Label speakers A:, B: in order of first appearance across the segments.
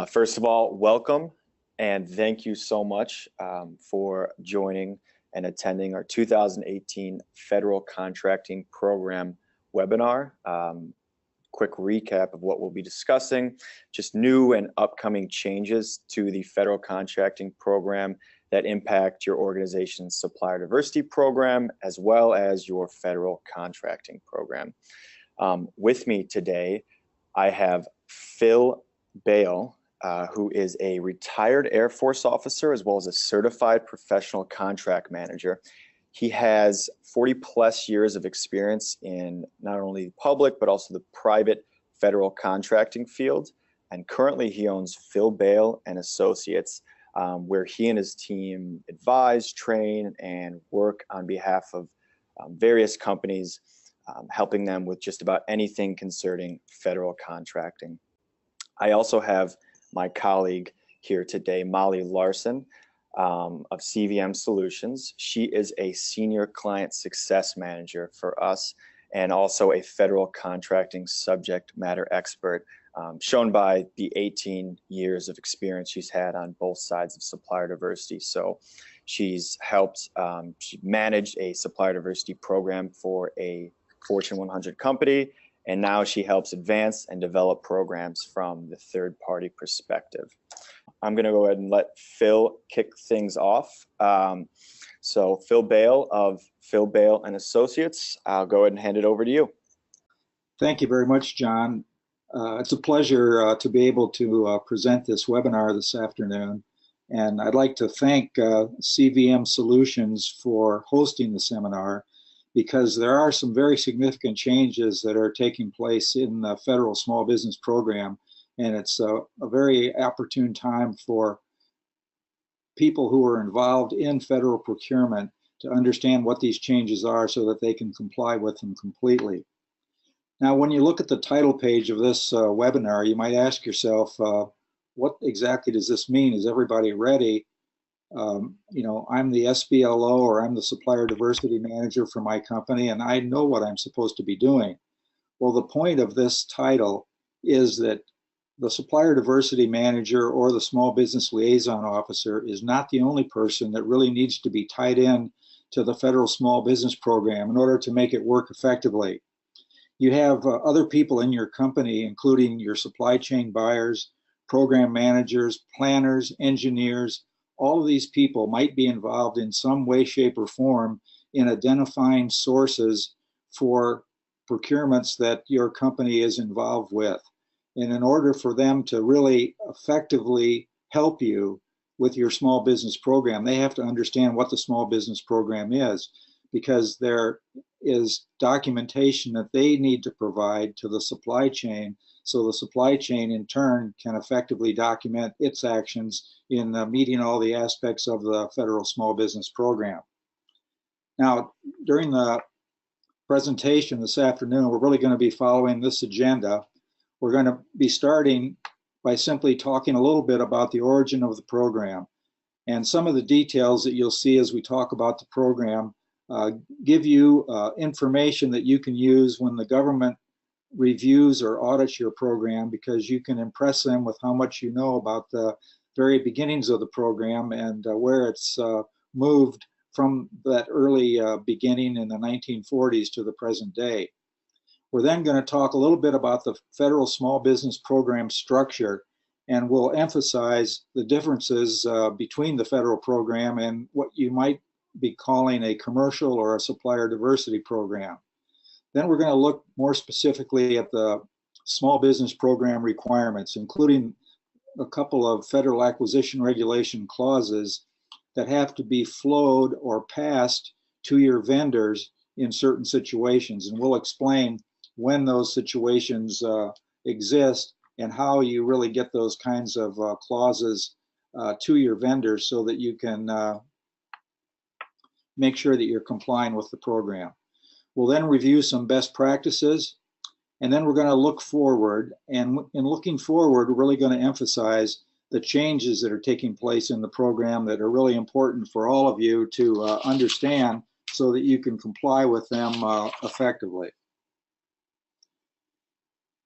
A: First of all, welcome and thank you so much for joining and attending our 2018 Federal Contracting Program webinar. Quick recap of what we'll be discussing, just new and upcoming changes to the Federal Contracting Program that impact your organization's supplier diversity program as well as your federal contracting program. With me today, I have Phil Bale, who is a retired Air Force officer as well as a certified professional contract manager. He has 40+ years of experience in not only the public but also the private federal contracting field, and currently he owns Phil Bale and Associates, where he and his team advise, train, and work on behalf of various companies, helping them with just about anything concerning federal contracting. I also have my colleague here today, Molly Larson, of CVM Solutions. She is a senior client success manager for us and also a federal contracting subject matter expert, shown by the 18 years of experience she's had on both sides of supplier diversity. So she's helped, she managed a supplier diversity program for a Fortune 100 company, and now she helps advance and develop programs from the third-party perspective. I'm going to go ahead and let Phil kick things off. So Phil Bale of Phil Bale and Associates, I'll go ahead and hand it over to you.
B: Thank you very much, John. It's a pleasure to be able to present this webinar this afternoon. And I'd like to thank CVM Solutions for hosting the seminar, because there are some very significant changes that are taking place in the federal small business program. And it's a very opportune time for people who are involved in federal procurement to understand what these changes are so that they can comply with them completely. Now, when you look at the title page of this webinar, you might ask yourself, what exactly does this mean? Is everybody ready? You know, I'm the SBLO, or I'm the supplier diversity manager for my company, and I know what I'm supposed to be doing. Well, the point of this title is that the supplier diversity manager or the small business liaison officer is not the only person that really needs to be tied in to the federal small business program in order to make it work effectively. You have other people in your company, including your supply chain buyers, program managers, planners, engineers. All of these people might be involved in some way, shape, or form in identifying sources for procurements that your company is involved with. And in order for them to really effectively help you with your small business program, they have to understand what the small business program is, because there is documentation that they need to provide to the supply chain, so the supply chain in turn can effectively document its actions in meeting all the aspects of the federal small business program. Now, during the presentation this afternoon, we're really going to be following this agenda. We're going to be starting by simply talking a little bit about the origin of the program, and some of the details that you'll see as we talk about the program give you information that you can use when the government reviews or audits your program, because you can impress them with how much you know about the very beginnings of the program and where it's moved from that early beginning in the 1940s to the present day. We're then going to talk a little bit about the federal small business program structure, and we'll emphasize the differences between the federal program and what you might be calling a commercial or a supplier diversity program. Then we're going to look more specifically at the small business program requirements, including a couple of federal acquisition regulation clauses that have to be flowed or passed to your vendors in certain situations. And we'll explain when those situations exist and how you really get those kinds of clauses to your vendors so that you can make sure that you're complying with the program. We'll then review some best practices, and then we're going to look forward. And in looking forward, we're really going to emphasize the changes that are taking place in the program that are really important for all of you to understand so that you can comply with them effectively.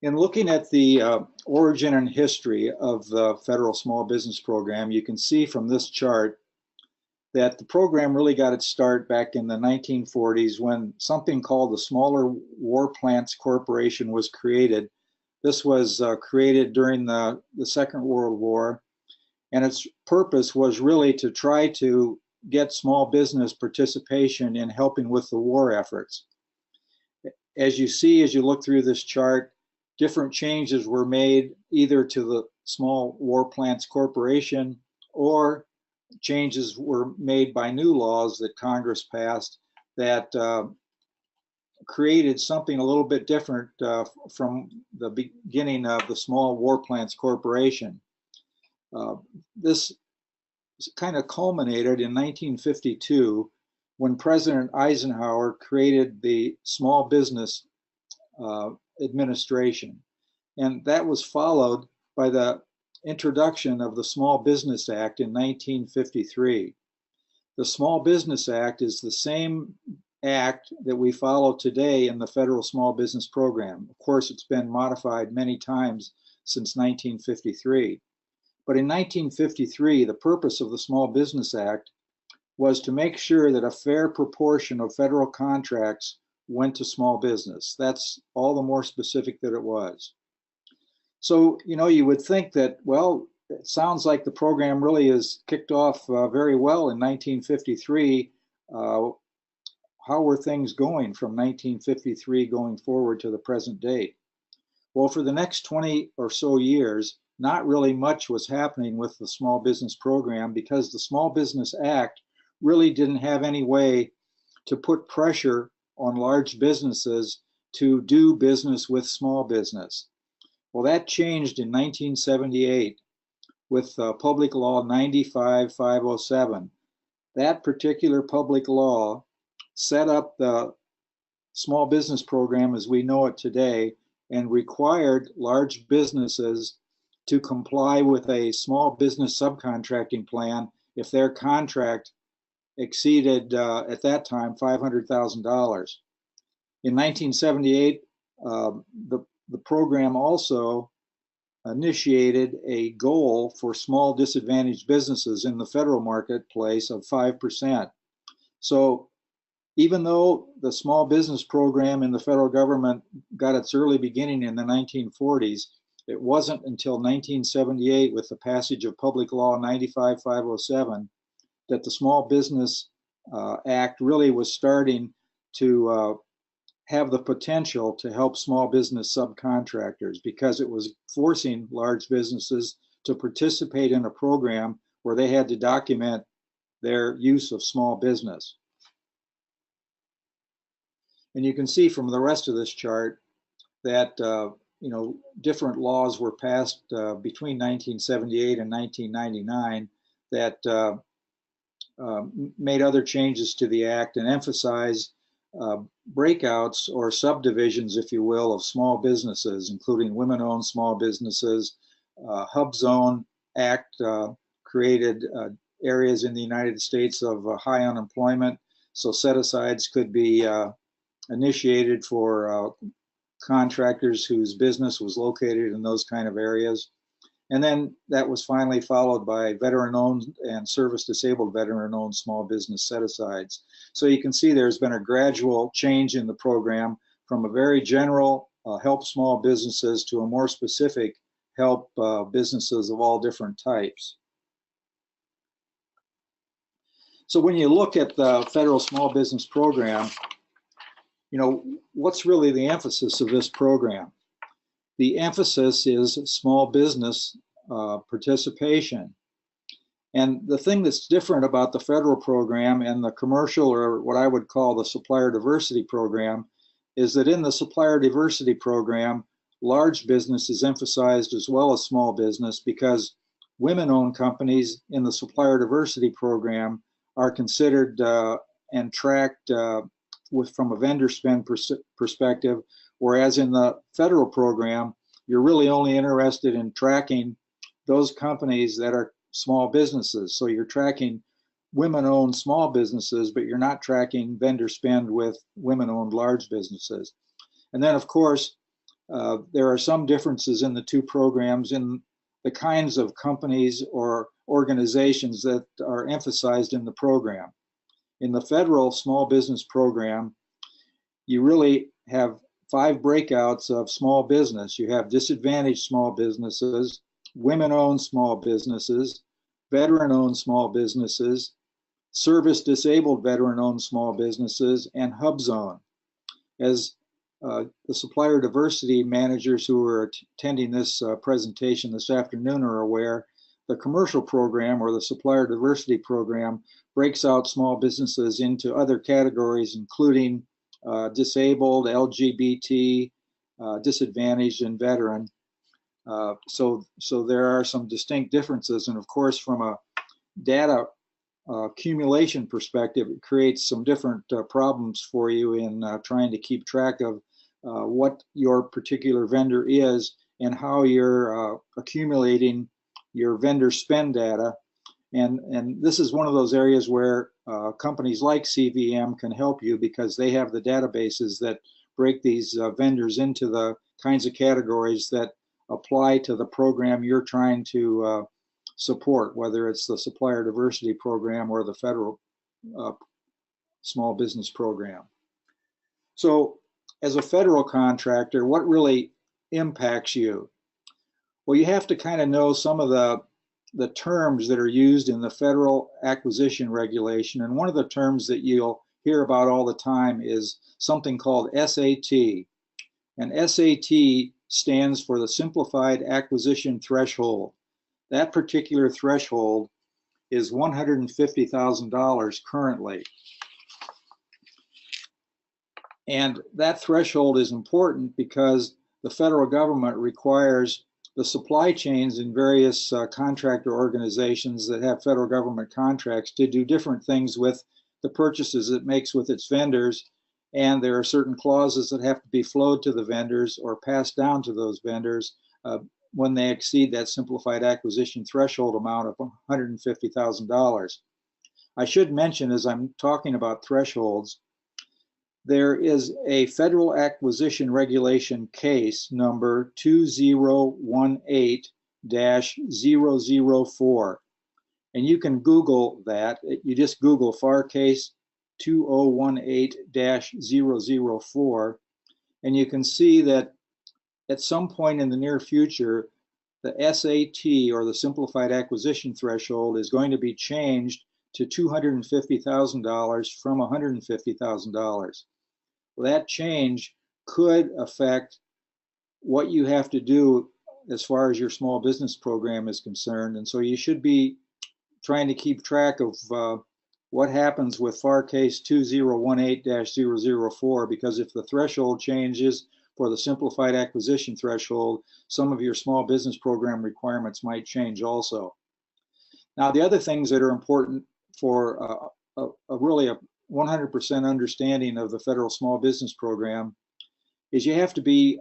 B: In looking at the origin and history of the Federal Small Business Program, you can see from this chart that the program really got its start back in the 1940s when something called the Smaller War Plants Corporation was created. This was created during the Second World War, and its purpose was really to try to get small business participation in helping with the war efforts. As you see, as you look through this chart, different changes were made either to the Small War Plants Corporation, or changes were made by new laws that Congress passed that created something a little bit different from the beginning of the Small War Plants Corporation. This kind of culminated in 1952 when President Eisenhower created the Small Business Administration. And that was followed by the introduction of the Small Business Act in 1953. The Small Business Act is the same act that we follow today in the Federal Small Business Program. Of course, it's been modified many times since 1953. But in 1953, the purpose of the Small Business Act was to make sure that a fair proportion of federal contracts went to small business. That's all the more specific that it was. So, you would think that, well, it sounds like the program really is kicked off very well in 1953. How were things going from 1953 going forward to the present date? Well, for the next 20 or so years, not really much was happening with the Small Business Program because the Small Business Act really didn't have any way to put pressure on large businesses to do business with small business. Well, that changed in 1978 with Public Law 95-507. That particular public law set up the Small Business Program as we know it today and required large businesses to comply with a small business subcontracting plan if their contract exceeded, at that time, $500,000. In 1978, the program also initiated a goal for small disadvantaged businesses in the federal marketplace of 5%. So even though the small business program in the federal government got its early beginning in the 1940s, it wasn't until 1978 with the passage of Public Law 95-507 that the Small Business Act really was starting to have the potential to help small business subcontractors because it was forcing large businesses to participate in a program where they had to document their use of small business. And you can see from the rest of this chart that different laws were passed between 1978 and 1999 that made other changes to the act and emphasized breakouts or subdivisions, if you will, of small businesses, including women-owned small businesses. Hub Zone Act created areas in the United States of high unemployment, so set-asides could be initiated for contractors whose business was located in those kind of areas. And then that was finally followed by veteran-owned and service-disabled veteran-owned small business set-asides. So you can see there's been a gradual change in the program from a very general help small businesses to a more specific help businesses of all different types. So when you look at the Federal Small Business Program, what's really the emphasis of this program? The emphasis is small business participation. And the thing that's different about the federal program and the commercial, or what I would call the supplier diversity program, is that in the supplier diversity program, large business is emphasized as well as small business because women-owned companies in the supplier diversity program are considered and tracked from a vendor spend perspective, whereas in the federal program, you're really only interested in tracking those companies that are small businesses. So you're tracking women-owned small businesses, but you're not tracking vendor spend with women-owned large businesses. And then, of course, There are some differences in the two programs in the kinds of companies or organizations that are emphasized in the program. In the federal small business program, you really have 5 breakouts of small business. You have disadvantaged small businesses, women-owned small businesses, veteran-owned small businesses, service-disabled veteran-owned small businesses, and hub zone. As the supplier diversity managers who are attending this presentation this afternoon are aware, the commercial program or the supplier diversity program breaks out small businesses into other categories, including disabled, LGBT, disadvantaged, and veteran. So there are some distinct differences. And of course, from a data accumulation perspective, it creates some different problems for you in trying to keep track of what your particular vendor is and how you're accumulating your vendor spend data. And this is one of those areas where companies like CVM can help you because they have the databases that break these vendors into the kinds of categories that apply to the program you're trying to support, whether it's the supplier diversity program or the federal small business program. So as a federal contractor, what really impacts you? Well, you have to kind of know some of the terms that are used in the federal acquisition regulation. And one of the terms that you'll hear about all the time is something called SAT. And SAT stands for the Simplified Acquisition Threshold. That particular threshold is $150,000 currently. And that threshold is important because the federal government requires the supply chains in various contractor organizations that have federal government contracts to do different things with the purchases it makes with its vendors. And there are certain clauses that have to be flowed to the vendors or passed down to those vendors when they exceed that simplified acquisition threshold amount of $150,000. I should mention, as I'm talking about thresholds, there is a federal acquisition regulation case number 2018-004. And you can Google that. You just Google FAR case 2018-004. And you can see that at some point in the near future, the SAT or the simplified acquisition threshold is going to be changed to $250,000 from $150,000. Well, that change could affect what you have to do as far as your small business program is concerned. And so you should be trying to keep track of what happens with FAR case 2018-004, because if the threshold changes for the simplified acquisition threshold, some of your small business program requirements might change also. Now, the other things that are important for really a 100% understanding of the federal small business program is you have to be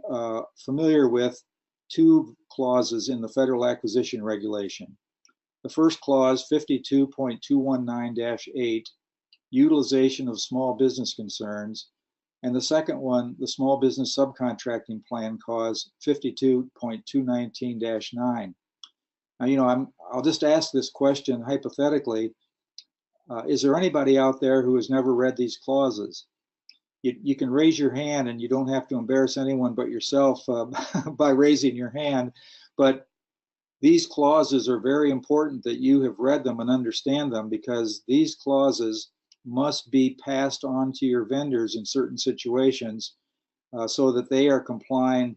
B: familiar with 2 clauses in the federal acquisition regulation. The first clause, 52.219-8, utilization of small business concerns, and the second one, the small business subcontracting plan clause, 52.219-9. Now, I'll just ask this question hypothetically. Is there anybody out there who has never read these clauses? You can raise your hand, and you don't have to embarrass anyone but yourself by raising your hand. But these clauses are very important that you have read them and understand them, because these clauses must be passed on to your vendors in certain situations so that they are complying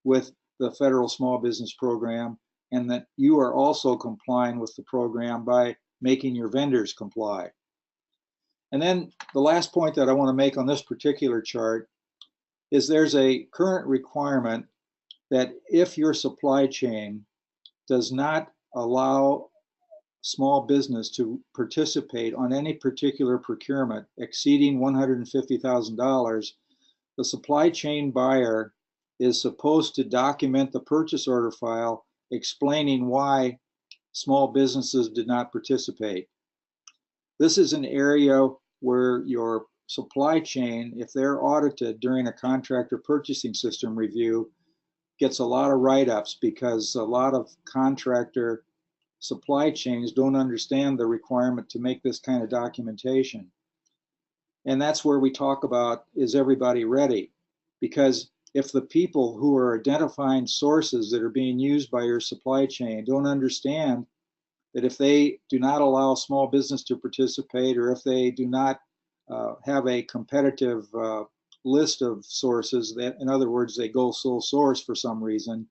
B: with the federal small business program, and that you are also complying with the program by making your vendors comply. And then the last point that I want to make on this particular chart is there's a current requirement that if your supply chain does not allow small business to participate on any particular procurement exceeding $150,000, the supply chain buyer is supposed to document the purchase order file explaining why small businesses did not participate. This is an area where your supply chain, if they're audited during a contractor purchasing system review, gets a lot of write-ups because a lot of contractor supply chains don't understand the requirement to make this kind of documentation. And that's where we talk about, is everybody ready? Because if the people who are identifying sources that are being used by your supply chain don't understand that if they do not allow small business to participate, or if they do not have a competitive list of sources, that, in other words, they go sole source for some reason,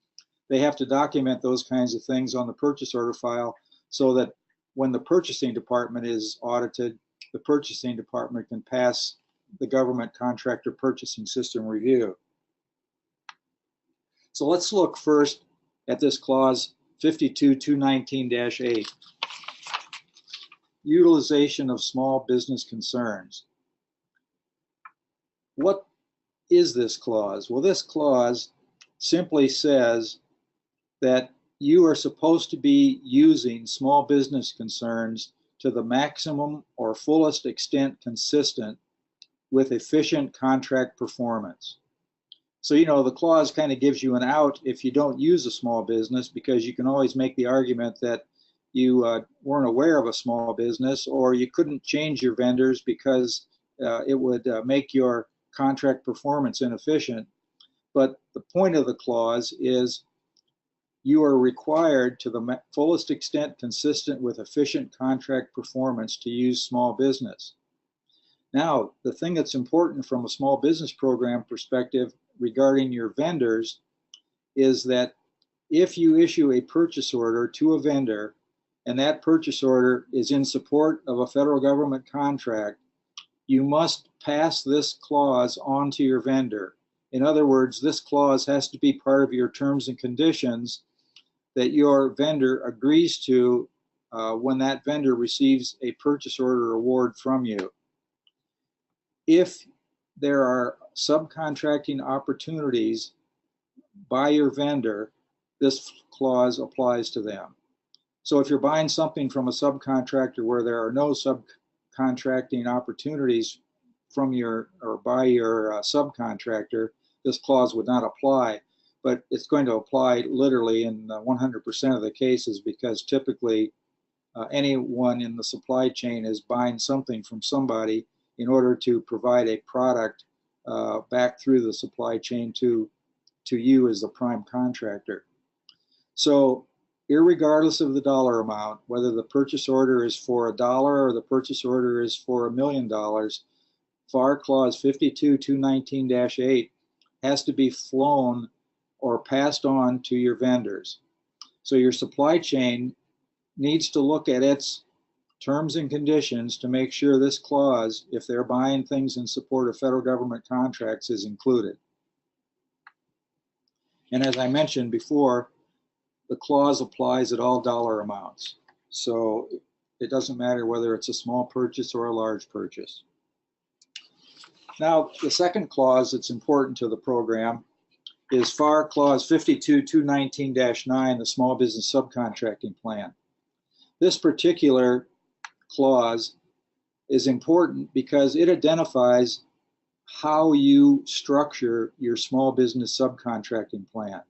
B: they have to document those kinds of things on the purchase order file so that when the purchasing department is audited, the purchasing department can pass the government contractor purchasing system review. So let's look first at this clause 52219-8, utilization of small business concerns. What is this clause? Well, this clause simply says that you are supposed to be using small business concerns to the maximum or fullest extent consistent with efficient contract performance. So, you know, the clause kind of gives you an out if you don't use a small business, because you can always make the argument that you weren't aware of a small business, or you couldn't change your vendors because it would make your contract performance inefficient. But the point of the clause is you are required to the fullest extent consistent with efficient contract performance to use small business. Now, the thing that's important from a small business program perspective regarding your vendors is that if you issue a purchase order to a vendor and that purchase order is in support of a federal government contract, you must pass this clause on to your vendor. In other words, this clause has to be part of your terms and conditions that your vendor agrees to when that vendor receives a purchase order award from you. If there are subcontracting opportunities by your vendor, this clause applies to them. So if you're buying something from a subcontractor where there are no subcontracting opportunities from your or by your subcontractor, this clause would not apply. But it's going to apply literally in 100% of the cases, because typically anyone in the supply chain is buying something from somebody in order to provide a product back through the supply chain to you as the prime contractor. So irregardless of the dollar amount, whether the purchase order is for $1 or the purchase order is for $1 million, FAR Clause 52219-8 has to be flown or passed on to your vendors. So your supply chain needs to look at its terms and conditions to make sure this clause, if they're buying things in support of federal government contracts, is included. And as I mentioned before, the clause applies at all dollar amounts. So it doesn't matter whether it's a small purchase or a large purchase. Now, the second clause that's important to the program is FAR Clause 52219-9, the Small Business Subcontracting Plan. This particular clause is important because it identifies how you structure your small business subcontracting plan.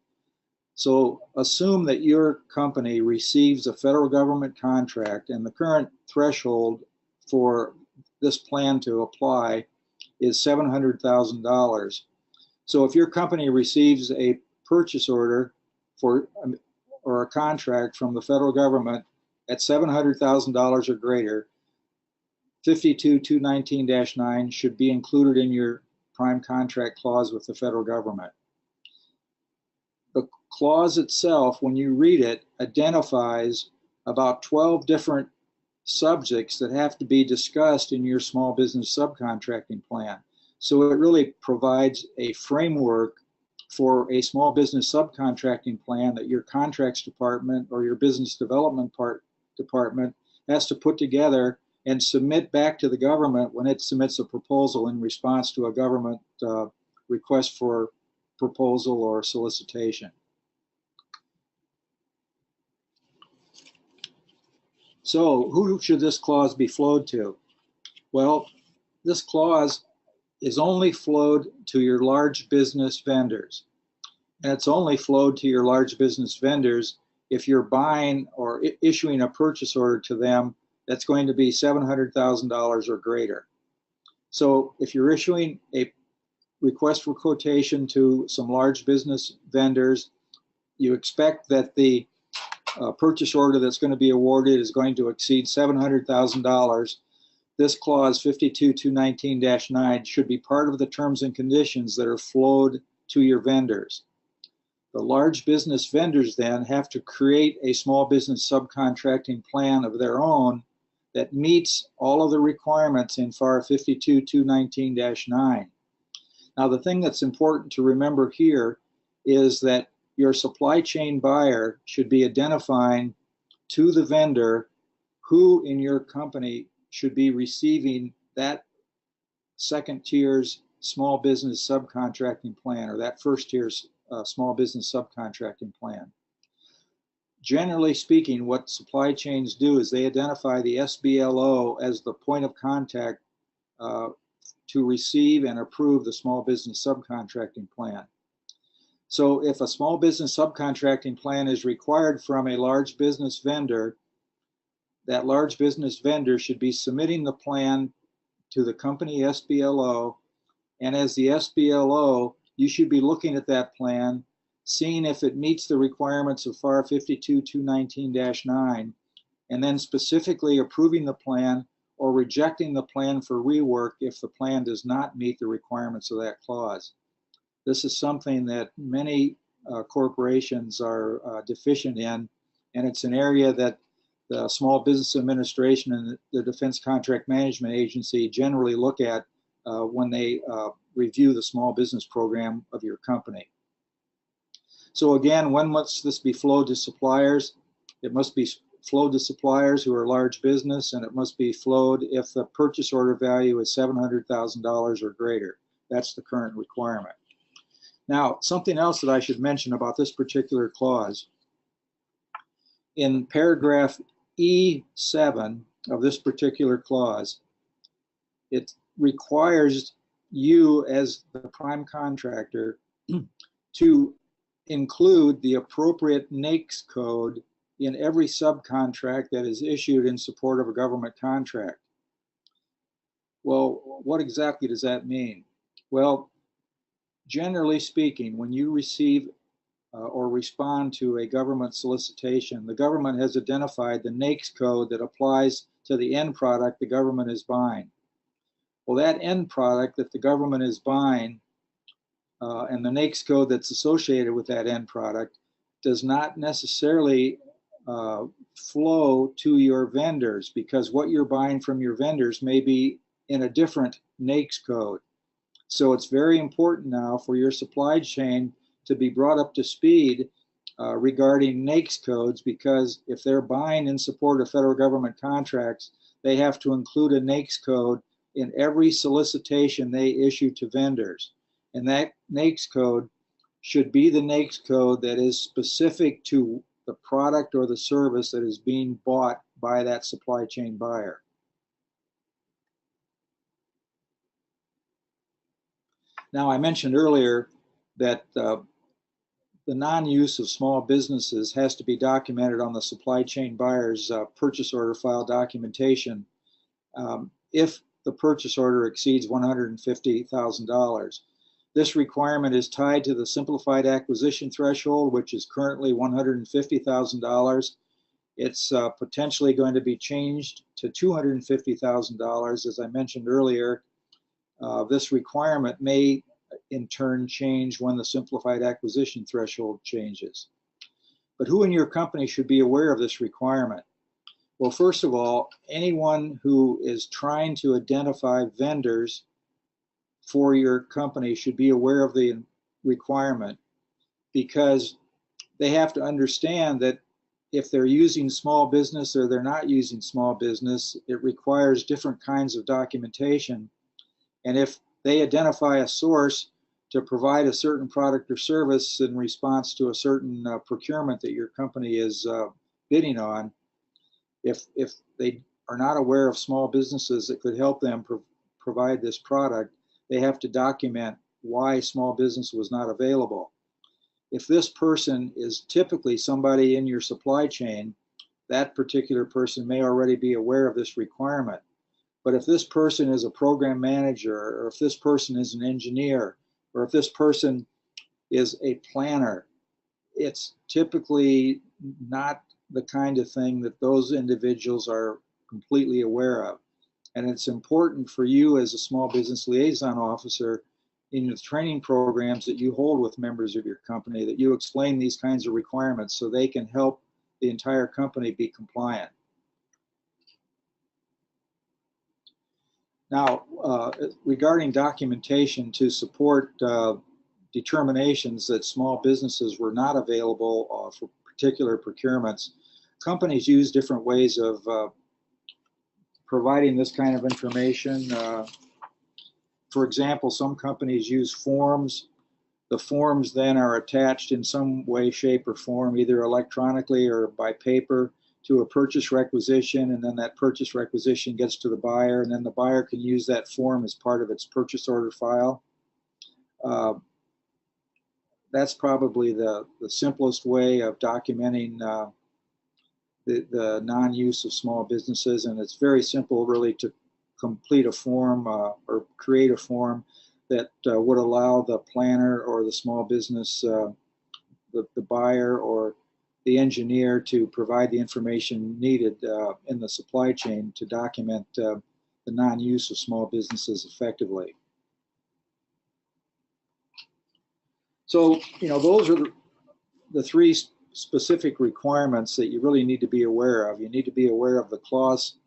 B: So assume that your company receives a federal government contract, and the current threshold for this plan to apply is $700,000. So if your company receives a purchase order for or a contract from the federal government at $700,000 or greater, 52219-9 should be included in your prime contract clause with the federal government. The clause itself, when you read it, identifies about 12 different subjects that have to be discussed in your small business subcontracting plan. So it really provides a framework for a small business subcontracting plan that your contracts department or your business development department has to put together and submit back to the government when it submits a proposal in response to a government request for proposal or solicitation. So who should this clause be flowed to? Well, this clause is only flowed to your large business vendors. and it's only flowed to your large business vendors if you're buying or issuing a purchase order to them that's going to be $700,000 or greater. So if you're issuing a request for quotation to some large business vendors, you expect that the purchase order that's going to be awarded is going to exceed $700,000. This clause 52219-9 should be part of the terms and conditions that are flowed to your vendors. The large business vendors then have to create a small business subcontracting plan of their own that meets all of the requirements in FAR 52219-9. Now, the thing that's important to remember here is that your supply chain buyer should be identifying to the vendor who in your company should be receiving that second tier's small business subcontracting plan, or that first tier's small business subcontracting plan. Generally speaking, what supply chains do is they identify the SBLO as the point of contact to receive and approve the small business subcontracting plan. So if a small business subcontracting plan is required from a large business vendor, that large business vendor should be submitting the plan to the company SBLO, and as the SBLO, you should be looking at that plan, seeing if it meets the requirements of FAR 52219-9, and then specifically approving the plan or rejecting the plan for rework if the plan does not meet the requirements of that clause. This is something that many corporations are deficient in, and it's an area that the Small Business Administration and the Defense Contract Management Agency generally look at when they review the small business program of your company. So again, when must this be flowed to suppliers? It must be flowed to suppliers who are large business, and it must be flowed if the purchase order value is $700,000 or greater. That's the current requirement. Now, something else that I should mention about this particular clause. In paragraph E7 of this particular clause, it requires you as the prime contractor to include the appropriate NAICS code in every subcontract that is issued in support of a government contract. Well, what exactly does that mean? Well, generally speaking, when you receive or respond to a government solicitation, the government has identified the NAICS code that applies to the end product the government is buying. Well, that end product that the government is buying and the NAICS code that's associated with that end product does not necessarily flow to your vendors, because what you're buying from your vendors may be in a different NAICS code. So it's very important now for your supply chain to be brought up to speed regarding NAICS codes, because if they're buying in support of federal government contracts, they have to include a NAICS code in every solicitation they issue to vendors. And that NAICS code should be the NAICS code that is specific to the product or the service that is being bought by that supply chain buyer. Now, I mentioned earlier that the non-use of small businesses has to be documented on the supply chain buyer's purchase order file documentation if the purchase order exceeds $150,000. This requirement is tied to the simplified acquisition threshold, which is currently $150,000. It's potentially going to be changed to $250,000. As I mentioned earlier, this requirement may in turn change when the simplified acquisition threshold changes. But who in your company should be aware of this requirement? Well, first of all, anyone who is trying to identify vendors for your company should be aware of the requirement, because they have to understand that if they're using small business or they're not using small business, it requires different kinds of documentation. And if they identify a source to provide a certain product or service in response to a certain procurement that your company is bidding on, if they are not aware of small businesses that could help them provide this product, they have to document why small business was not available. If this person is typically somebody in your supply chain, that particular person may already be aware of this requirement. But if this person is a program manager, or if this person is an engineer, or if this person is a planner, it's typically not the kind of thing that those individuals are completely aware of. And it's important for you as a small business liaison officer in the training programs that you hold with members of your company, that you explain these kinds of requirements so they can help the entire company be compliant. Now, regarding documentation to support determinations that small businesses were not available for particular procurements, companies use different ways of providing this kind of information. For example, some companies use forms. The forms then are attached in some way, shape, or form, either electronically or by paper, to a purchase requisition, and then that purchase requisition gets to the buyer, and then the buyer can use that form as part of its purchase order file. That's probably the simplest way of documenting the non-use of small businesses, and it's very simple really to complete a form or create a form that would allow the planner or the small business, the buyer or the engineer to provide the information needed in the supply chain to document the non-use of small businesses effectively. So, those are the three specific requirements that you really need to be aware of. You need to be aware of the clause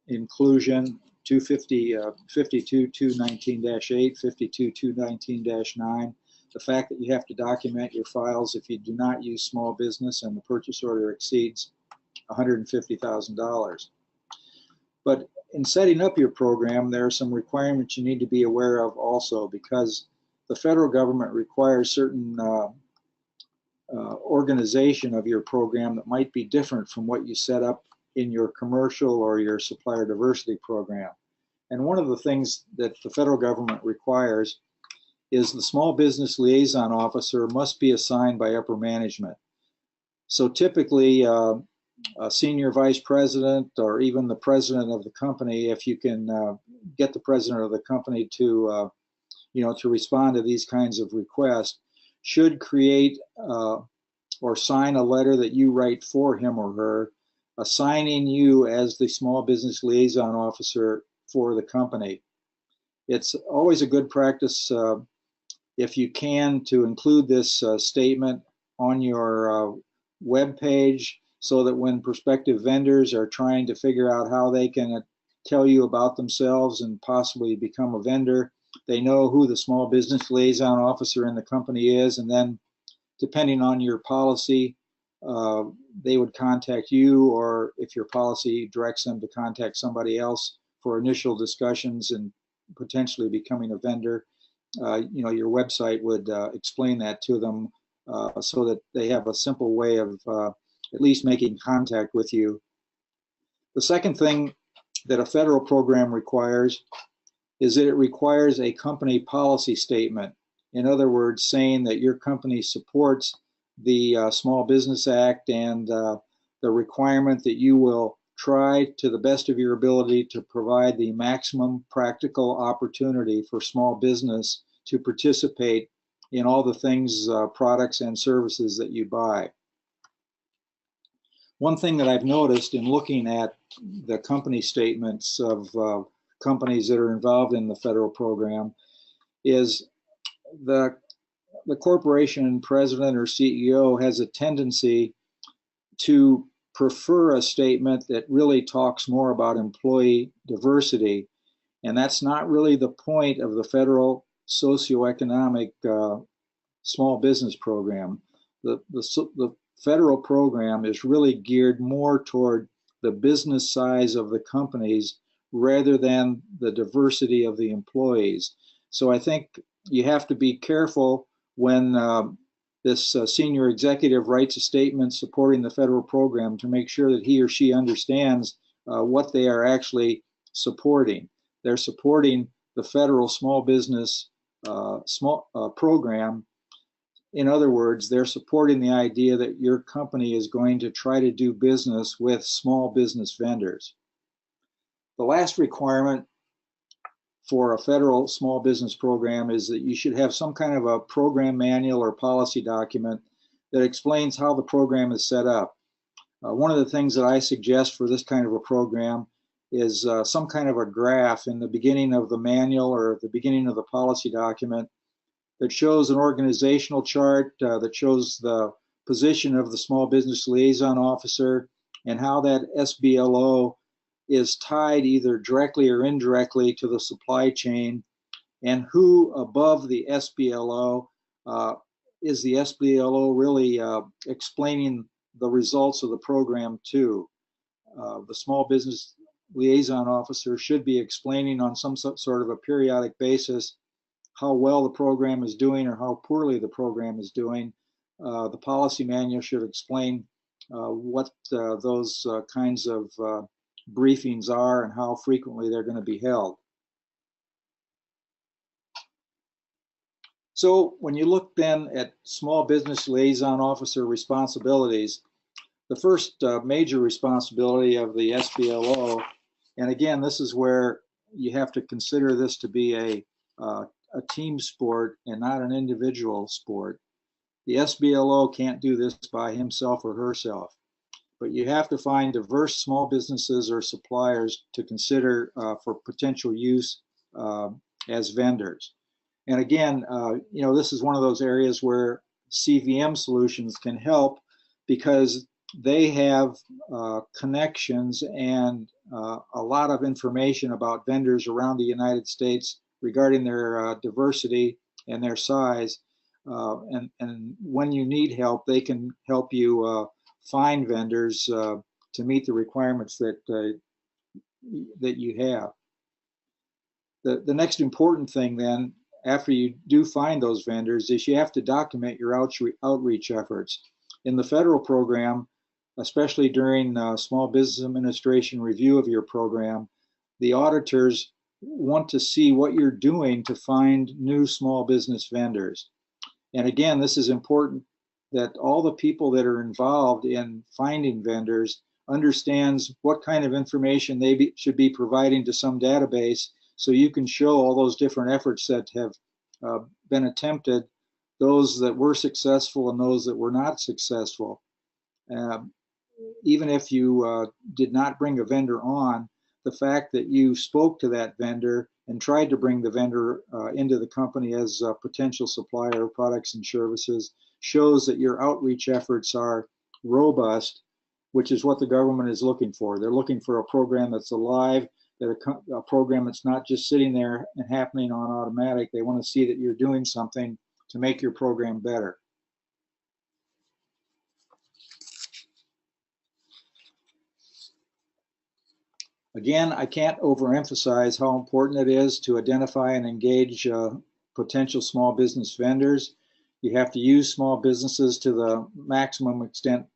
B: inclusion, 52.219-8, 52.219-9, the fact that you have to document your files if you do not use small business and the purchase order exceeds $150,000. But in setting up your program, there are some requirements you need to be aware of also, because the federal government requires certain organization of your program that might be different from what you set up in your commercial or your supplier diversity program. And one of the things that the federal government requires is the small business liaison officer must be assigned by upper management. So typically a senior vice president or even the president of the company, if you can get the president of the company to to respond to these kinds of requests, should create or sign a letter that you write for him or her, assigning you as the small business liaison officer for the company. It's always a good practice, if you can, to include this statement on your web page, so that when prospective vendors are trying to figure out how they can tell you about themselves and possibly become a vendor, they know who the small business liaison officer in the company is, and then depending on your policy, they would contact you, or if your policy directs them to contact somebody else for initial discussions and potentially becoming a vendor, your website would explain that to them so that they have a simple way of at least making contact with you. The second thing that a federal program requires is that it requires a company policy statement. In other words, saying that your company supports the Small Business Act and the requirement that you will try to the best of your ability to provide the maximum practical opportunity for small business to participate in all the things, products and services that you buy. One thing that I've noticed in looking at the company statements of companies that are involved in the federal program is the corporation president or CEO has a tendency to prefer a statement that really talks more about employee diversity, and that's not really the point of the federal socioeconomic small business program. The federal program is really geared more toward the business size of the companies rather than the diversity of the employees. So I think you have to be careful when this senior executive writes a statement supporting the federal program to make sure that he or she understands what they are actually supporting. They're supporting the federal small business program In other words, they're supporting the idea that your company is going to try to do business with small business vendors. The last requirement for a federal small business program is that you should have some kind of a program manual or policy document that explains how the program is set up. One of the things that I suggest for this kind of a program is some kind of a graph in the beginning of the manual or the beginning of the policy document that shows an organizational chart that shows the position of the small business liaison officer and how that SBLO is tied either directly or indirectly to the supply chain, and who above the SBLO is the SBLO really explaining the results of the program to. The small business liaison officer should be explaining on some sort of a periodic basis how well the program is doing or how poorly the program is doing. The policy manual should explain what those kinds of briefings are and how frequently they're going to be held. So when you look then at small business liaison officer responsibilities, the first major responsibility of the SBLO, and again, this is where you have to consider this to be a team sport and not an individual sport. The SBLO can't do this by himself or herself, but you have to find diverse small businesses or suppliers to consider for potential use as vendors. And again, this is one of those areas where CVM Solutions can help because they have connections and a lot of information about vendors around the United States regarding their diversity and their size. And when you need help, they can help you find vendors to meet the requirements that you have. The next important thing then, after you do find those vendors, is you have to document your outreach efforts. In the federal program, especially during Small Business Administration review of your program, the auditors want to see what you're doing to find new small business vendors. And again, this is important that all the people that are involved in finding vendors understands what kind of information they should be providing to some database, so you can show all those different efforts that have been attempted, those that were successful and those that were not successful. Even if you did not bring a vendor on, the fact that you spoke to that vendor and tried to bring the vendor into the company as a potential supplier of products and services shows that your outreach efforts are robust, which is what the government is looking for. They're looking for a program that's alive, that a program that's not just sitting there and happening on automatic. They want to see that you're doing something to make your program better. Again, I can't overemphasize how important it is to identify and engage potential small business vendors. You have to use small businesses to the maximum extent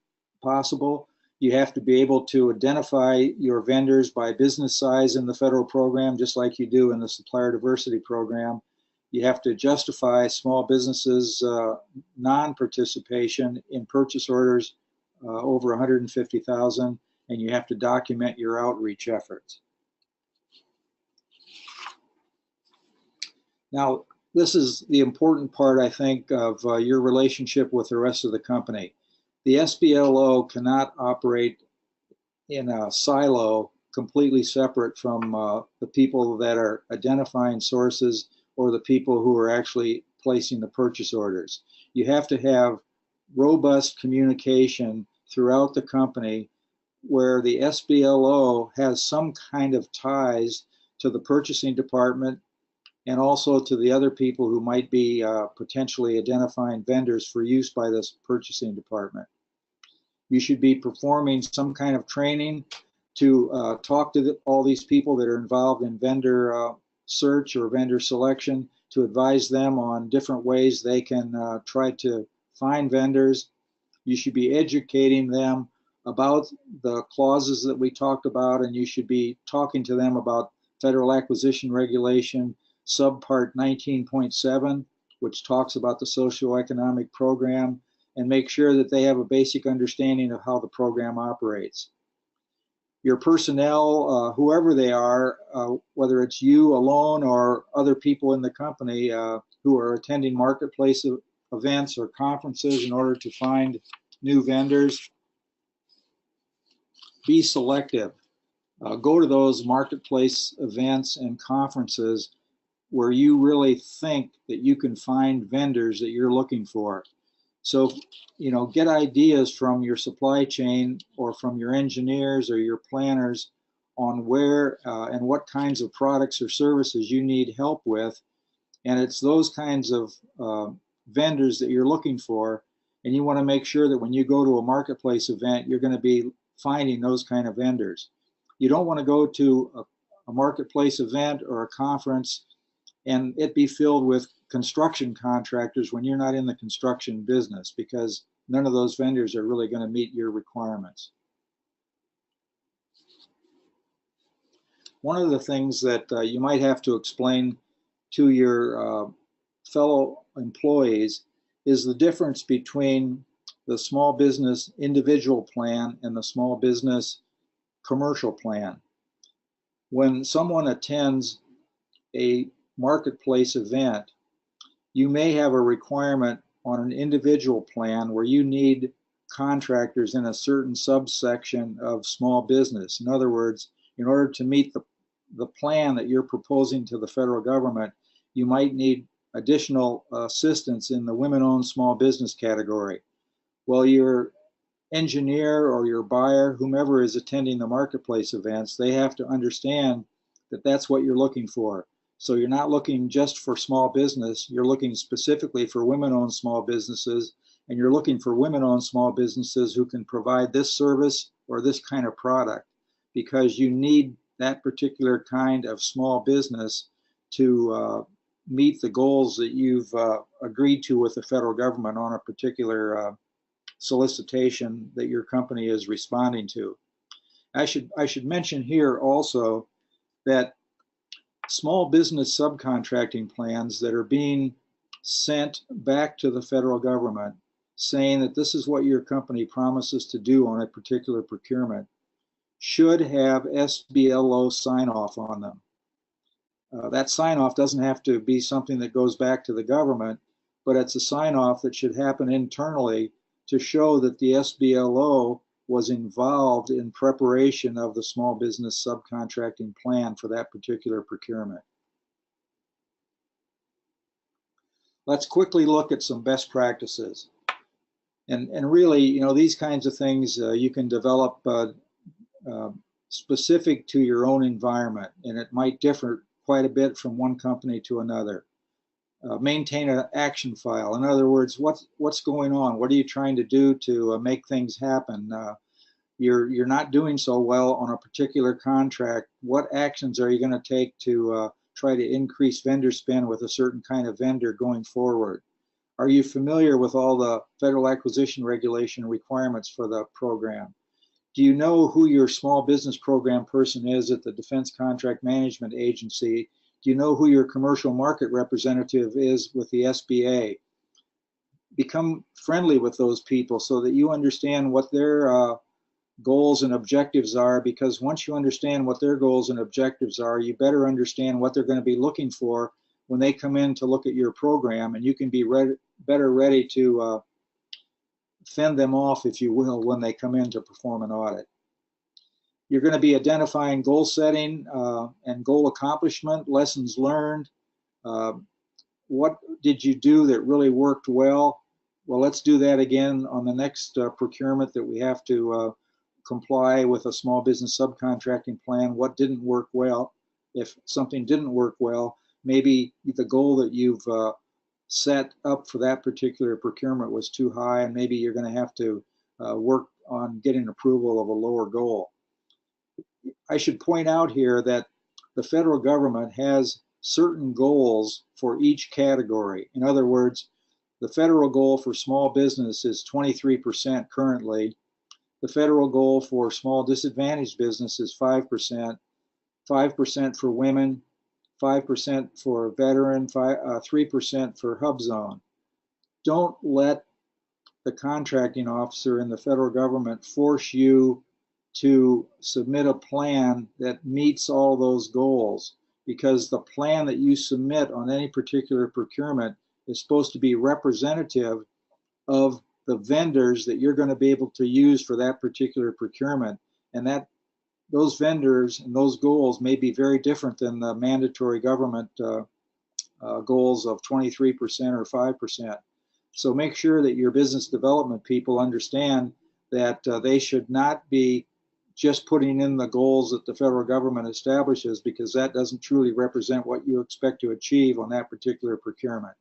B: possible. You have to be able to identify your vendors by business size in the federal program, just like you do in the supplier diversity program. You have to justify small businesses' non-participation in purchase orders over 150,000. And you have to document your outreach efforts. Now, this is the important part, I think, of your relationship with the rest of the company. The SBLO cannot operate in a silo completely separate from the people that are identifying sources or the people who are actually placing the purchase orders. You have to have robust communication throughout the company where the SBLO has some kind of ties to the purchasing department and also to the other people who might be potentially identifying vendors for use by this purchasing department. You should be performing some kind of training to talk to all these people that are involved in vendor search or vendor selection, to advise them on different ways they can try to find vendors. You should be educating them about the clauses that we talked about, and you should be talking to them about Federal Acquisition Regulation Subpart 19.7, which talks about the socioeconomic program, and make sure that they have a basic understanding of how the program operates. Your personnel, whoever they are, whether it's you alone or other people in the company who are attending marketplace events or conferences in order to find new vendors, be selective. Go to those marketplace events and conferences where you really think that you can find vendors that you're looking for. So, get ideas from your supply chain or from your engineers or your planners on where and what kinds of products or services you need help with. And it's those kinds of vendors that you're looking for. And you want to make sure that when you go to a marketplace event, you're going to be finding those kind of vendors. You don't want to go to a marketplace event or a conference and it be filled with construction contractors when you're not in the construction business, because none of those vendors are really going to meet your requirements. One of the things that you might have to explain to your fellow employees is the difference between the small business individual plan and the small business commercial plan. When someone attends a marketplace event, you may have a requirement on an individual plan where you need contractors in a certain subsection of small business. In other words, in order to meet the plan that you're proposing to the federal government, you might need additional assistance in the women-owned small business category. Well, your engineer or your buyer, whomever is attending the marketplace events, they have to understand that that's what you're looking for. So you're not looking just for small business, you're looking specifically for women-owned small businesses, and you're looking for women-owned small businesses who can provide this service or this kind of product, because you need that particular kind of small business to meet the goals that you've agreed to with the federal government on a particular solicitation that your company is responding to. I should mention here also that small business subcontracting plans that are being sent back to the federal government saying that this is what your company promises to do on a particular procurement should have SBLO sign-off on them. That sign-off doesn't have to be something that goes back to the government, but it's a sign-off that should happen internally to show that the SBLO was involved in preparation of the small business subcontracting plan for that particular procurement. Let's quickly look at some best practices. And really, these kinds of things you can develop specific to your own environment, and it might differ quite a bit from one company to another. Maintain an action file. In other words, what's going on? What are you trying to do to make things happen? You're not doing so well on a particular contract. What actions are you going to take to try to increase vendor spend with a certain kind of vendor going forward? Are you familiar with all the federal acquisition regulation requirements for the program? Do you know who your small business program person is at the Defense Contract Management Agency? Do you know who your commercial market representative is with the SBA? Become friendly with those people so that you understand what their goals and objectives are, because once you understand what their goals and objectives are, you better understand what they're going to be looking for when they come in to look at your program, and you can be better ready to fend them off, if you will, when they come in to perform an audit. You're going to be identifying goal setting and goal accomplishment, lessons learned. What did you do that really worked well? Well, let's do that again on the next procurement that we have to comply with a small business subcontracting plan. What didn't work well? If something didn't work well, maybe the goal that you've set up for that particular procurement was too high, and maybe you're going to have to work on getting approval of a lower goal. I should point out here that the federal government has certain goals for each category. In other words, the federal goal for small business is 23% currently. The federal goal for small disadvantaged business is 5%, 5% for women, 5% for veteran, 3% for hub zone. Don't let the contracting officer in the federal government force you to submit a plan that meets all those goals, because the plan that you submit on any particular procurement is supposed to be representative of the vendors that you're going to be able to use for that particular procurement, and that those vendors and those goals may be very different than the mandatory government goals of 23% or 5%. So make sure that your business development people understand that they should not be just putting in the goals that the federal government establishes, because that doesn't truly represent what you expect to achieve on that particular procurement.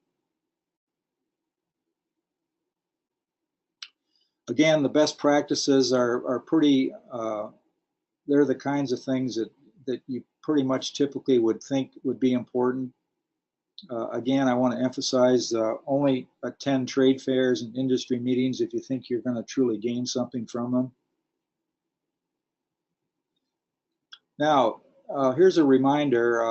B: Again, the best practices are pretty, they're the kinds of things that you pretty much typically would think would be important. Again, I want to emphasize only attend trade fairs and industry meetings if you think you're going to truly gain something from them. Now, here's a reminder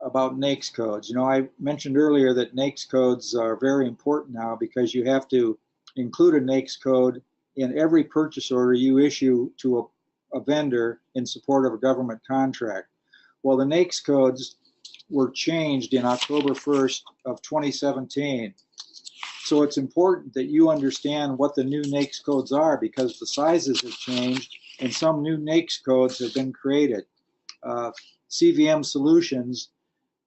B: about NAICS codes. You know, I mentioned earlier that NAICS codes are very important now, because you have to include a NAICS code in every purchase order you issue to a vendor in support of a government contract. Well, the NAICS codes were changed in October 1st of 2017. So it's important that you understand what the new NAICS codes are, because the sizes have changed and some new NAICS codes have been created. CVM Solutions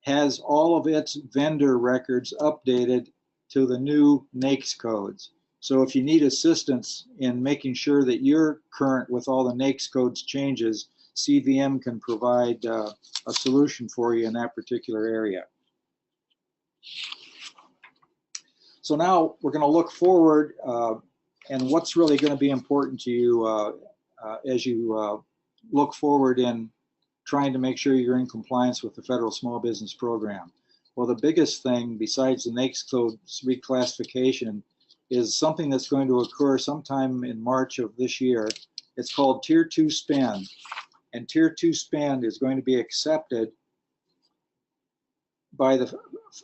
B: has all of its vendor records updated to the new NAICS codes. So if you need assistance in making sure that you're current with all the NAICS codes changes, CVM can provide a solution for you in that particular area. So now we're going to look forward and what's really going to be important to you as you look forward in trying to make sure you're in compliance with the Federal Small Business Program. Well, the biggest thing besides the NAICS codes reclassification is something that's going to occur sometime in March of this year. It's called Tier 2 spend. And Tier 2 spend is going to be accepted by the,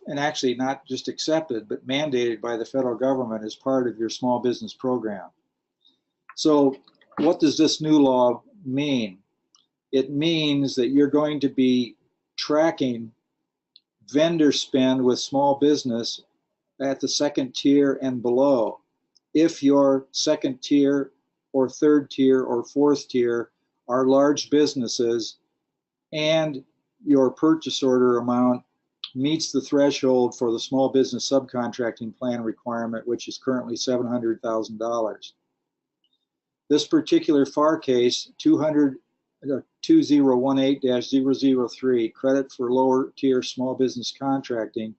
B: and actually not just accepted, but mandated by the federal government as part of your small business program. So what does this new law mean? It means that you're going to be tracking vendor spend with small business at the second tier and below. If your second tier or third tier or fourth tier are large businesses and your purchase order amount meets the threshold for the small business subcontracting plan requirement, which is currently $700,000. This particular FAR case, 2018-003, credit for lower tier small business contracting,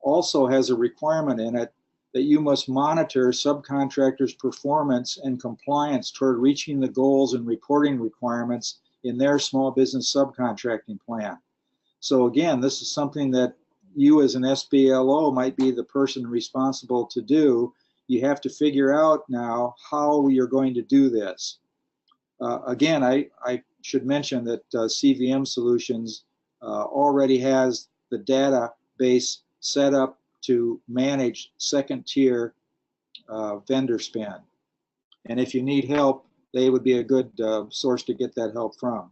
B: also has a requirement in it that you must monitor subcontractors' performance and compliance toward reaching the goals and reporting requirements in their small business subcontracting plan. So again, this is something that you as an SBLO might be the person responsible to do. You have to figure out now how you're going to do this. Again, I should mention that CVM Solutions already has the database set up to manage second tier vendor spend. And if you need help, they would be a good source to get that help from.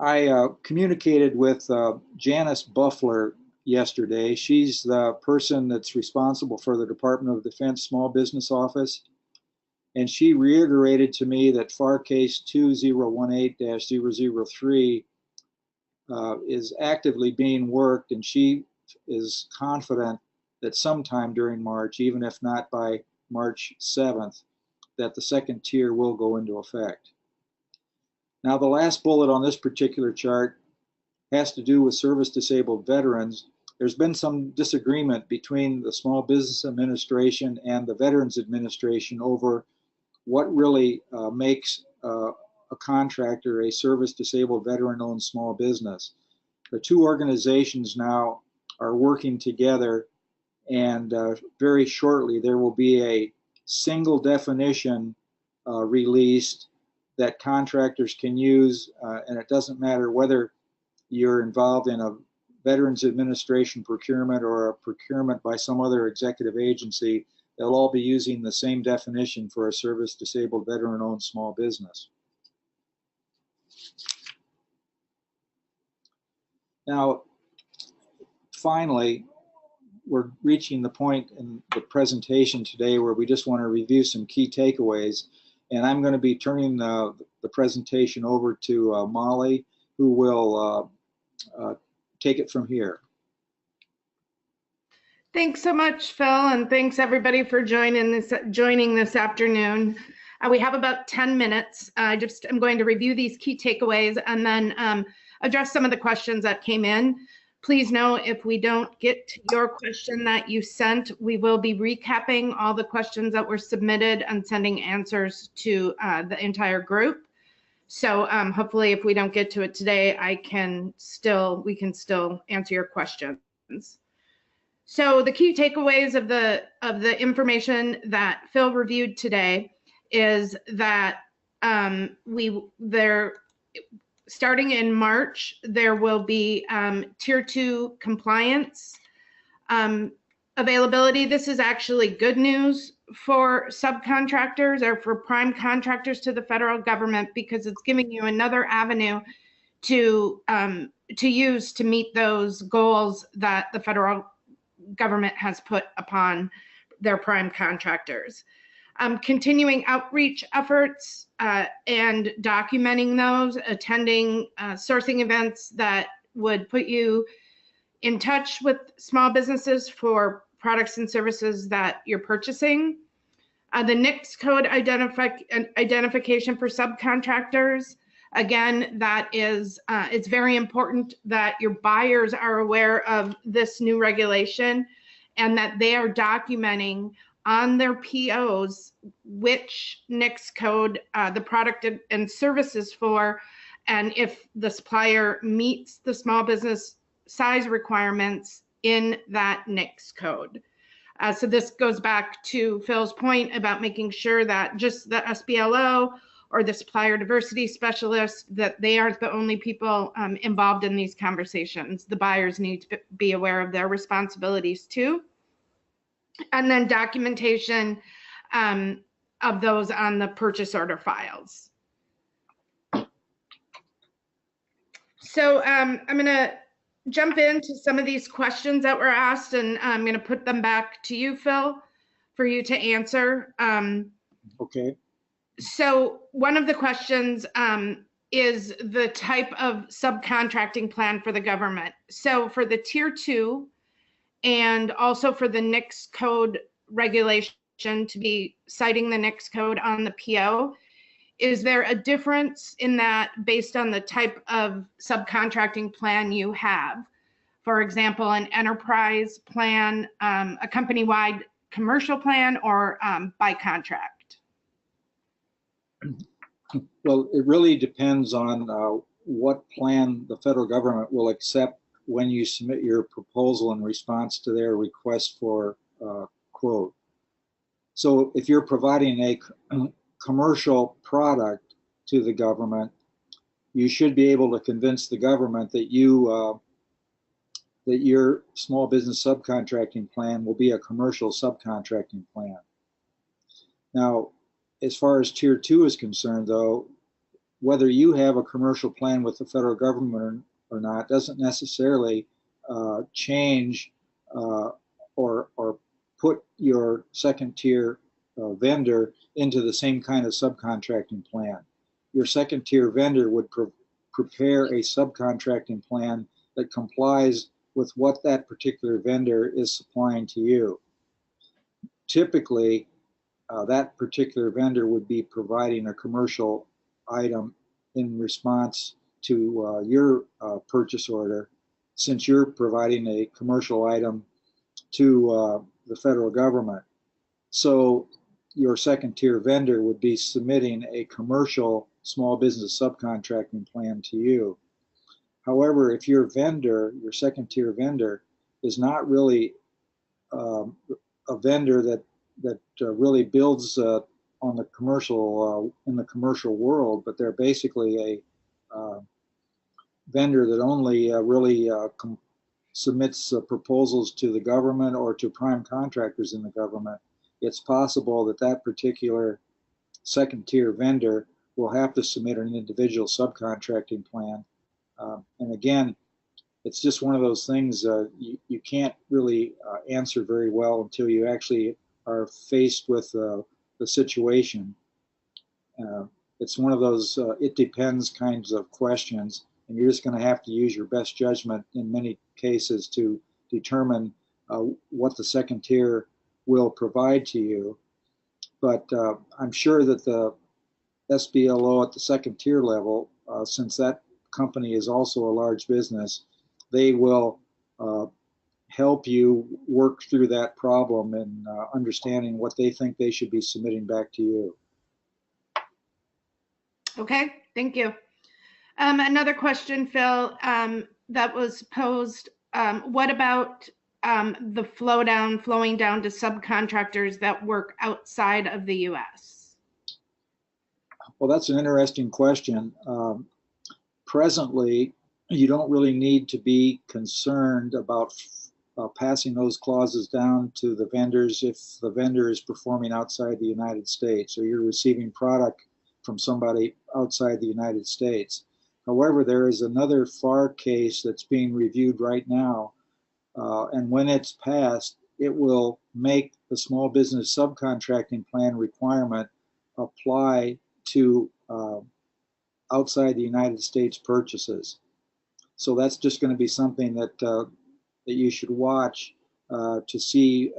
B: I communicated with Janice Buffler yesterday. She's the person that's responsible for the Department of Defense Small Business Office. And she reiterated to me that FAR case 2018-003 is actively being worked, and she is confident that sometime during March, even if not by March 7th, that the second tier will go into effect. Now, the last bullet on this particular chart has to do with service-disabled veterans. There's been some disagreement between the Small Business Administration and the Veterans Administration over what really makes a contractor a service-disabled veteran-owned small business. The two organizations now are working together, and very shortly there will be a single definition released that contractors can use, and it doesn't matter whether you're involved in a Veterans Administration procurement or a procurement by some other executive agency, they'll all be using the same definition for a service-disabled veteran-owned small business. Now, finally, we're reaching the point in the presentation today where we just want to review some key takeaways. And I'm going to be turning the presentation over to Molly, who will take it from here.
C: Thanks so much, Phil, and thanks everybody for joining this afternoon. We have about 10 minutes. I'm going to review these key takeaways and then address some of the questions that came in. Please know if we don't get to your question that you sent, we will be recapping all the questions that were submitted and sending answers to the entire group. So hopefully if we don't get to it today, we can still answer your questions. So the key takeaways of the information that Phil reviewed today is that starting in March, there will be Tier 2 compliance availability. This is actually good news for subcontractors or for prime contractors to the federal government, because it's giving you another avenue to use to meet those goals that the federal government has put upon their prime contractors. Continuing outreach efforts and documenting those, attending sourcing events that would put you in touch with small businesses for products and services that you're purchasing. The NICS code identification for subcontractors. Again, that is, it's very important that your buyers are aware of this new regulation and that they are documenting on their POs which NICS code the product and services for, and if the supplier meets the small business size requirements in that NICS code. So this goes back to Phil's point about making sure that just the SBLO or the supplier diversity specialist, that they aren't the only people involved in these conversations. The buyers need to be aware of their responsibilities too. And then documentation of those on the purchase order files. So I'm gonna jump into some of these questions that were asked, and I'm gonna put them back to you, Phil, for you to answer.
B: Okay.
C: So one of the questions is the type of subcontracting plan for the government. So for the Tier 2, and also for the NICS code regulation to be citing the NICS code on the PO, is there a difference in that based on the type of subcontracting plan you have? For example, an enterprise plan, a company-wide commercial plan, or by contract?
B: Well, it really depends on what plan the federal government will accept when you submit your proposal in response to their request for quote. So if you're providing a commercial product to the government, you should be able to convince the government that that your small business subcontracting plan will be a commercial subcontracting plan. Now, as far as Tier 2 is concerned, though, whether you have a commercial plan with the federal government or not doesn't necessarily change or put your second tier vendor into the same kind of subcontracting plan. Your second tier vendor would prepare a subcontracting plan that complies with what that particular vendor is supplying to you. Typically, that particular vendor would be providing a commercial item in response to your purchase order, since you're providing a commercial item to the federal government. So your second tier vendor would be submitting a commercial small business subcontracting plan to you. However, if your vendor, your second tier vendor, is not really a vendor that really builds on the commercial in the commercial world, but they're basically vendor that only really submits proposals to the government or to prime contractors in the government, it's possible that that particular second tier vendor will have to submit an individual subcontracting plan. And again, it's just one of those things you can't really answer very well until you actually are faced with the situation. It's one of those it depends kinds of questions, and you're just going to have to use your best judgment in many cases to determine what the second tier will provide to you. But I'm sure that the SBLO at the second tier level, since that company is also a large business, they will help you work through that problem and understanding what they think they should be submitting back to you.
C: Okay, thank you. Another question, Phil, that was posed. What about the flowing down to subcontractors that work outside of the U.S.?
B: Well, that's an interesting question. Presently, you don't really need to be concerned about passing those clauses down to the vendors if the vendor is performing outside the United States or you're receiving product from somebody outside the United States. However, there is another FAR case that's being reviewed right now, and when it's passed, it will make the small business subcontracting plan requirement apply to outside the United States purchases. So that's just going to be something that that you should watch to see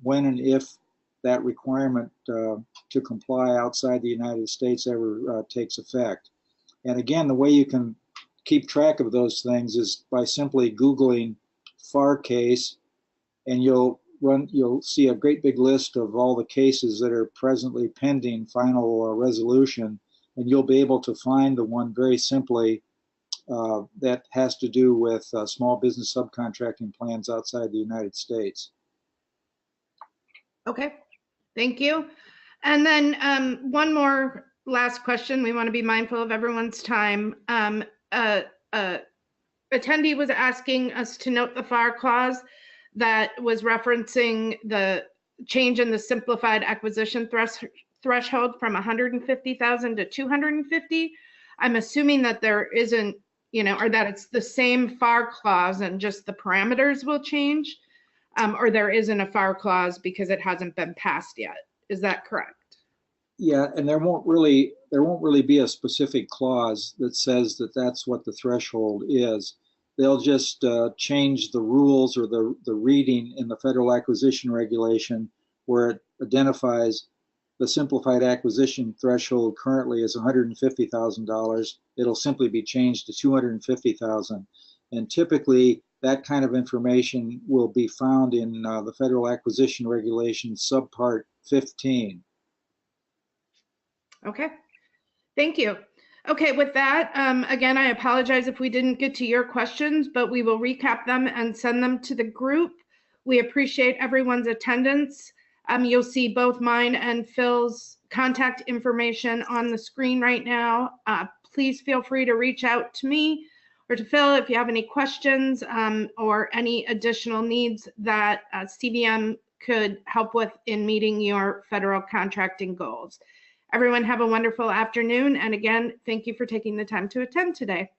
B: when and if that requirement to comply outside the United States ever takes effect. And again, the way you can keep track of those things is by simply Googling FAR case, and you'll see a great big list of all the cases that are presently pending final resolution, and you'll be able to find the one very simply that has to do with small business subcontracting plans outside the United States.
C: Okay, thank you. And then one more last question. We want to be mindful of everyone's time. Attendee was asking us to note the FAR clause that was referencing the change in the simplified acquisition threshold from 150,000 to 250. I'm assuming that there isn't, or that it's the same FAR clause and just the parameters will change, or there isn't a FAR clause because it hasn't been passed yet. Is that correct?
B: Yeah, and there won't really be a specific clause that says that that's what the threshold is. They'll just change the rules or the reading in the Federal Acquisition Regulation where it identifies the simplified acquisition threshold currently is $150,000. It'll simply be changed to $250,000. And typically that kind of information will be found in the Federal Acquisition Regulation subpart 15.
C: Okay, thank you. Okay, with that, again, I apologize if we didn't get to your questions, but we will recap them and send them to the group. We appreciate everyone's attendance. You'll see both mine and Phil's contact information on the screen right now. Please feel free to reach out to me or to Phil if you have any questions or any additional needs that CVM could help with in meeting your federal contracting goals. Everyone have a wonderful afternoon. And again, thank you for taking the time to attend today.